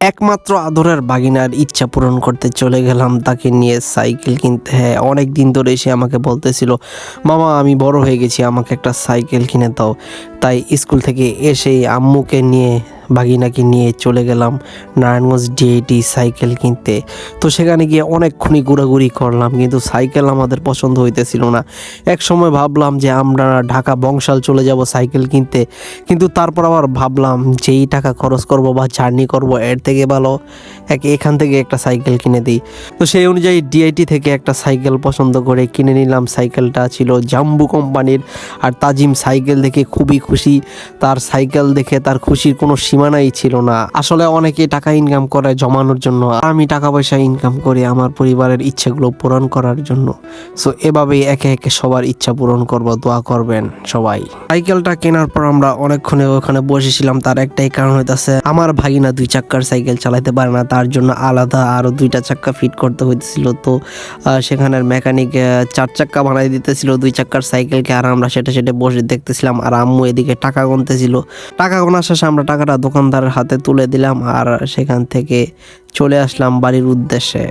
একমাত্র আদরের ভাগিনার ইচ্ছা পূরণ করতে চলে গেলাম তাকে নিয়ে সাইকেল কিনতে। হ্যাঁ, অনেক দিন ধরে সে আমাকে বলতেছিল, মামা আমি বড় হয়ে গেছি, আমাকে একটা সাইকেল কিনে দাও। তাই স্কুল থেকে এসেই আম্মুকে নিয়ে ভাগিনাকে নিয়ে চলে গেলাম নারায়ণগঞ্জ ডিআইটি সাইকেল কিনতে। তো সেখানে গিয়ে অনেকক্ষণই ঘোরাঘুরি করলাম, কিন্তু সাইকেল আমাদের পছন্দ হইতেছিল না। এক সময় ভাবলাম যে আমরা ঢাকা বংশাল চলে যাব সাইকেল কিনতে, কিন্তু তারপর আবার ভাবলাম যেই টাকা খরচ করব বা জার্নি করব এর থেকে ভালো এখান থেকে একটা সাইকেল কিনে দিই। তো সেই অনুযায়ী ডিআইটি থেকে একটা সাইকেল পছন্দ করে কিনে নিলাম। সাইকেলটা ছিল জাম্বু কোম্পানির, আর তাজিম সাইকেল দেখে খুবই খুশি। তার সাইকেল দেখে তার খুশির কোনো সীমানাই ছিল না। আসলে অনেকে টাকা ইনকাম করে জমানোর জন্য, আমি টাকা পয়সা ইনকাম করি আমার পরিবারের ইচ্ছাগুলো পূরণ করার জন্য। সো এভাবেই একে একে সবার ইচ্ছা পূরণ করব, দোয়া করবেন সবাই। সাইকেলটা কেনার পর আমরা অনেকক্ষণে ওখানে বসেছিলাম। তার একটাই কারণ হইতেছে আমার ভাগিনা 2 চাক্কার সাইকেল চালাতে পারে না, তার জন্য আলাদা আরো 2টা চাক্কা ফিট করতে হইতেছিল। তো সেখানের মেকানিক 4 চাক্কা বানাই দিতেছিল 2 চাক্কার সাইকেলকে, আর আমরা সেটা বসে দেখতেছিলাম। আর আম্মু এদিকে টাকা গুনতেছিল। টাকা গোনা শেষে আমরা টাকাটা দোকানদারের হাতে তুলে দিলাম, আর সেখান থেকে চলে আসলাম বাড়ির উদ্দেশ্যে।